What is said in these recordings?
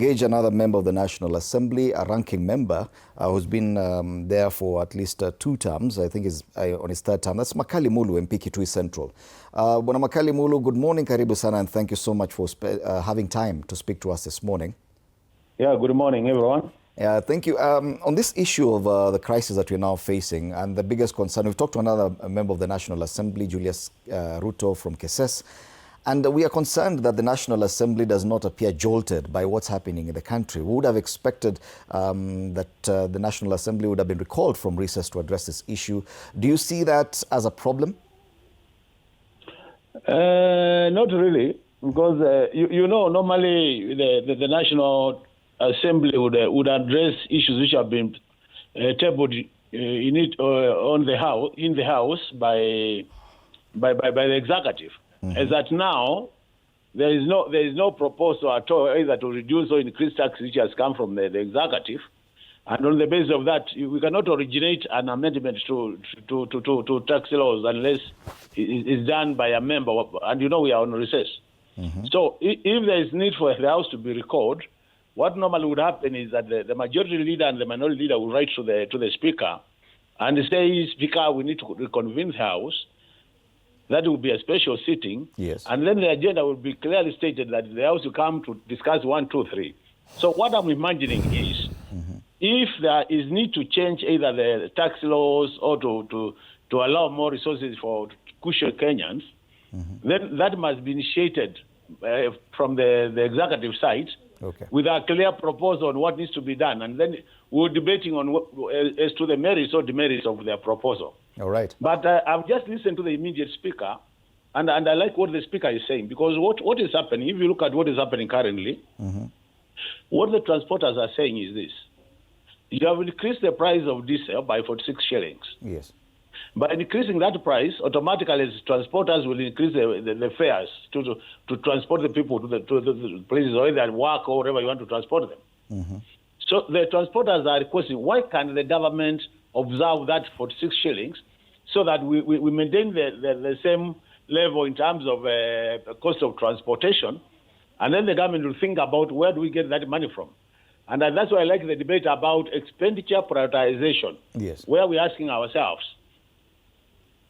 Engage another member of the National Assembly, a ranking member who's been there for at least 2 terms. I think is on his 3rd term. That's Makali Mulu, MP Kitui Central. Bwana Makali Mulu, good morning, karibu sana, and thank you so much for having time to speak to us this morning. Yeah, good morning, everyone. Yeah, thank you. On this issue of the crisis that we're now facing, and the biggest concern, we've talked to another member of the National Assembly, Julius Ruto from Keses, and we are concerned that the National Assembly does not appear jolted by what's happening in the country. We would have expected that the National Assembly would have been recalled from recess to address this issue. Do you see that as a problem? Not really, because you know, normally the National Assembly would address issues which have been tabled in the House by the executive. As at now, there is no proposal at all either to reduce or increase tax which has come from the executive, and on the basis of that, we cannot originate an amendment to tax laws unless it's done by a member. And you know we are on recess. So if there is need for the House to be recalled, what normally would happen is that the majority leader and the minority leader will write to the Speaker and say, Speaker, we need to reconvene the House. That will be a special sitting. Yes. And then the agenda will be clearly stated that the House will come to discuss 1, 2, 3. So what I'm imagining is, if there is need to change either the tax laws or to allow more resources for cushion Kenyans, then that must be initiated from the executive side, with a clear proposal on what needs to be done. And then we're debating on as to the merits or demerits of their proposal. All right. But I've just listened to the immediate Speaker, and I like what the Speaker is saying, because what is happening, if you look at what is happening currently, what the transporters are saying is this. You have increased the price of diesel by 46 shillings. Yes. By increasing that price, automatically transporters will increase the fares to transport the people to the places, or either at work or wherever you want to transport them. So the transporters are requesting, why can't the government observe that 46 shillings so that we maintain the same level in terms of cost of transportation, and then the government will think about where do we get that money from. And that's why I like the debate about expenditure prioritization, yes, where we're asking ourselves,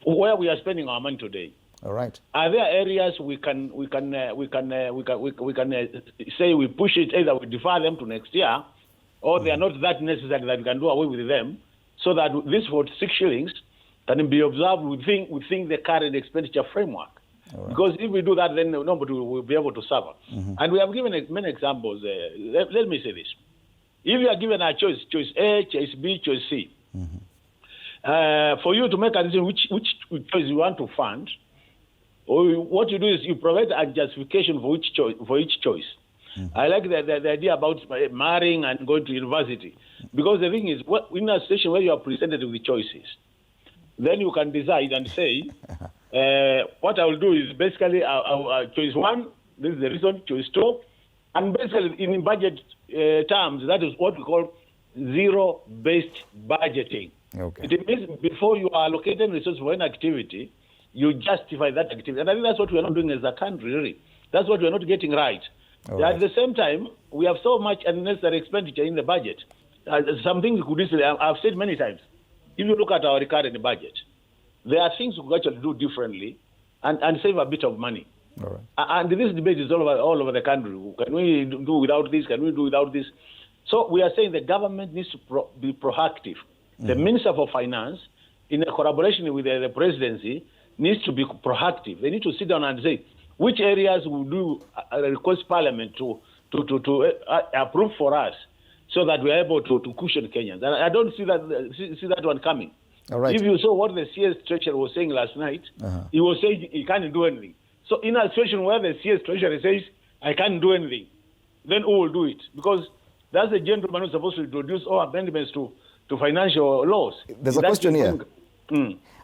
where we are spending our money today. All right. Are there areas we can say we push it, either we defer them to next year, or they are not that necessary that we can do away with them, so that this 46 shillings can be observed within the current expenditure framework. Right. Because if we do that, then nobody will be able to suffer. And we have given many examples. Let me say this. If you are given a choice A, choice B, choice C, for you to make a decision which choice you want to fund, or what you do is you provide a justification for each choice. I like the idea about marrying and going to university, because the thing is, in a situation where you are presented with choices, then you can decide and say, what I will do is basically choice 1, this is the reason, choice 2, and basically in budget terms, that is what we call zero-based budgeting. Okay. It means before you are allocating resources for an activity, you justify that activity. And I think that's what we are not doing as a country, really. That's what we are not getting right. Right. At the same time, we have so much unnecessary expenditure in the budget. Something we could easily, I've said many times, if you look at our recurrent budget, there are things we could actually do differently and save a bit of money. All right. And this debate is all over the country. Can we do without this? Can we do without this? So we are saying the government needs to be proactive. The Minister for Finance, in a collaboration with the presidency, needs to be proactive. They need to sit down and say, which areas will do request Parliament to approve for us, so that we are able to cushion Kenyans. And I don't see that one coming. All right. If you saw what the CS Treasurer was saying last night, he was saying he can't do anything. So in a situation where the CS Treasurer says, I can't do anything, then who will do it? Because that's the gentleman who's supposed to introduce all amendments to financial laws. There's a question here.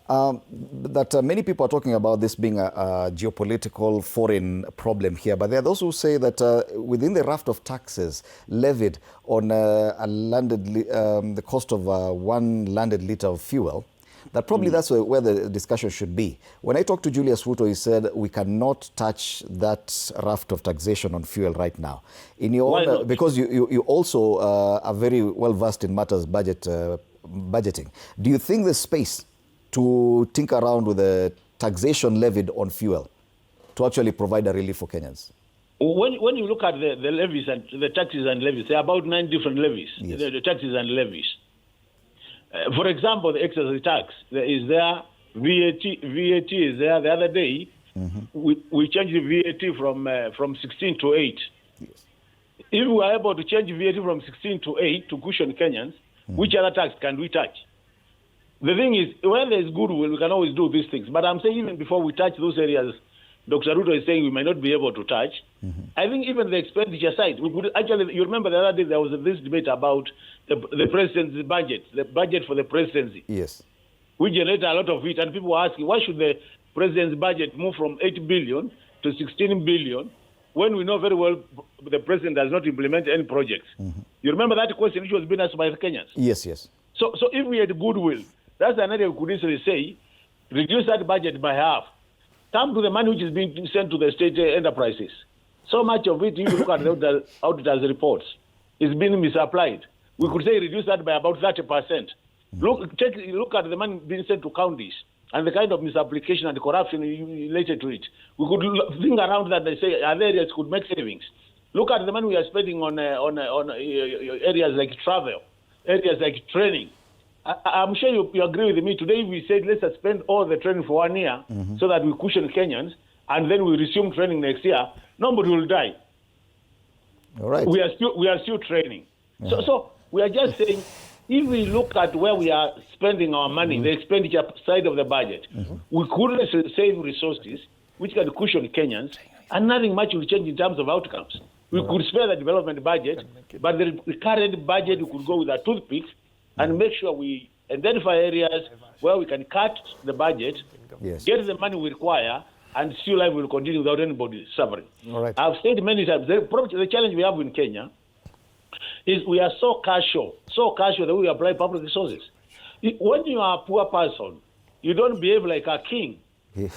That many people are talking about this being a geopolitical foreign problem here, but there are those who say that within the raft of taxes levied on the cost of 1 landed litre of fuel, that probably that's where the discussion should be. When I talked to Julius Ruto, he said we cannot touch that raft of taxation on fuel right now. In your own, because you also are very well versed in matters budgeting. Do you think there's space to tinker around with the taxation levied on fuel to actually provide a relief for Kenyans? When you look at the levies and the taxes and levies, there are about 9 different levies, yes. the taxes and levies. For example, the excise tax is there, VAT is there. The other day, we changed the VAT from 16 to 8. Yes. If we are able to change VAT from 16 to 8 to cushion Kenyans, which other tax can we touch? The thing is, when there is goodwill, we can always do these things. But I'm saying even before we touch those areas, Dr. Ruto is saying we might not be able to touch. I think even the expenditure side, we could actually, you remember the other day there was this debate about the presidency's budget, the budget for the presidency. Yes. We generate a lot of it, and people are asking, why should the president's budget move from 8 billion to 16 billion when we know very well the president does not implement any projects? You remember that question which was being asked by the Kenyans? Yes, yes. So if we had goodwill, that's an area we could easily say, reduce that budget by half. Come to the money which is being sent to the state enterprises. So much of it, if you look at the auditors' reports, is being misapplied. We could say reduce that by about 30%. Look at the money being sent to counties and the kind of misapplication and corruption related to it. We could think around that and say other areas could make savings. Look at the money we are spending on areas like travel, areas like training. I'm sure you agree with me. Today we said let's suspend all the training for 1 year so that we cushion Kenyans, and then we resume training next year. Nobody will die. All right. We are still training. So we are just saying, if we look at where we are spending our money, the expenditure side of the budget, we could save resources which can cushion Kenyans, and nothing much will change in terms of outcomes. We could spare the development budget, but the current budget, we could go with a toothpick and make sure we identify areas where we can cut the budget, get the money we require, and still life will continue without anybody suffering. All right. I've said many times, the challenge we have in Kenya is we are so casual that we apply public resources. When you are a poor person, you don't behave like a king.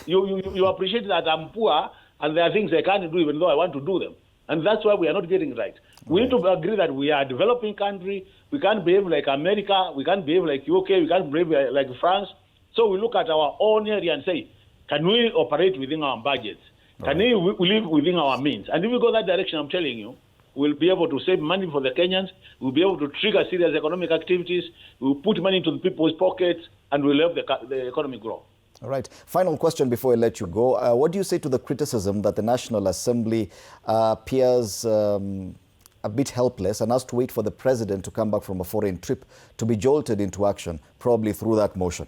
You appreciate that I'm poor and there are things I can't do even though I want to do them. And that's why we are not getting right. We need to agree that we are a developing country. We can't behave like America. We can't behave like UK. We can't behave like France. So we look at our own area and say, can we operate within our budgets? Can we live within our means? And if we go that direction, I'm telling you, we'll be able to save money for the Kenyans. We'll be able to trigger serious economic activities. We'll put money into the people's pockets, and we'll help the economy grow. All right. Final question before I let you go. What do you say to the criticism that the National Assembly appears a bit helpless and has to wait for the president to come back from a foreign trip to be jolted into action, probably through that motion?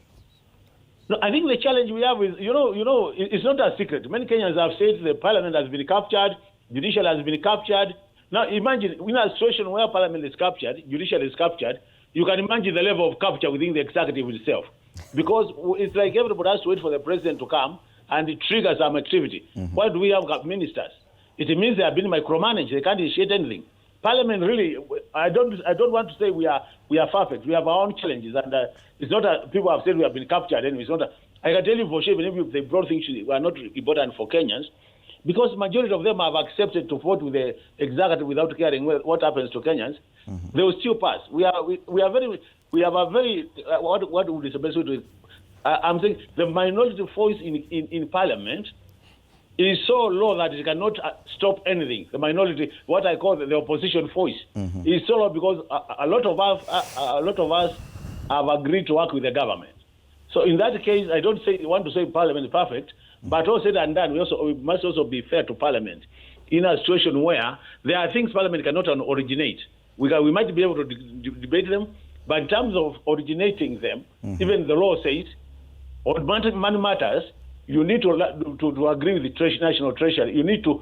No, I think the challenge we have is, it's not a secret. Many Kenyans have said the parliament has been captured, judicial has been captured. Now imagine, in a situation where parliament is captured, judicial is captured, you can imagine the level of capture within the executive itself. Because it's like everybody has to wait for the president to come and trigger some activity. Why do we have ministers? It means they have been micromanaged. They can't initiate anything. Parliament really, I don't want to say we are perfect. We have our own challenges, and it's not people have said we have been captured. Anyway, it's not. I can tell you for sure, even if they brought things that were not important for Kenyans, because majority of them have accepted to vote with the executive without caring what happens to Kenyans. They will still pass. We have a very what would be the best way to? I'm saying the minority voice in Parliament is so low that it cannot stop anything. The minority, what I call the opposition voice, is so low because a lot of us have agreed to work with the government. So in that case, I don't want to say Parliament is perfect, but all said and done, we must also be fair to Parliament in a situation where there are things Parliament cannot originate. We might be able to debate them, but in terms of originating them, even the law says, on money matters, you need to agree with the National Treasury. You need to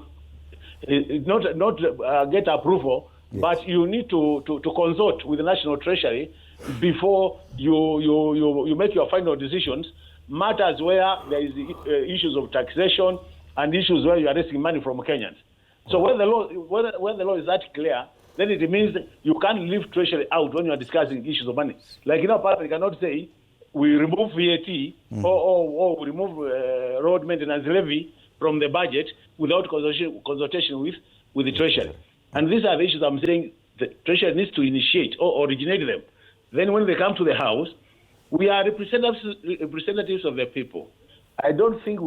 not get approval, but you need to consult with the National Treasury before you make your final decisions. Matters where there is issues of taxation and issues where you are raising money from Kenyans. So when the law is that clear, then it means you can't leave Treasury out when you are discussing issues of money. Like Parliament cannot say we remove VAT or remove road maintenance levy from the budget without consultation with the Treasury. And these are the issues I'm saying the Treasury needs to initiate or originate them. Then when they come to the House, we are representatives of the people. I don't think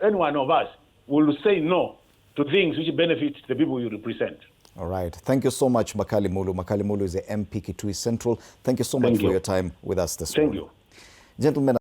any one of us will say no to things which benefit the people you represent. All right. Thank you so much, Makali Mulu. Makali Mulu is the MP Kitui Central. Thank you so much for your time with us this morning. Thank you. Gentlemen.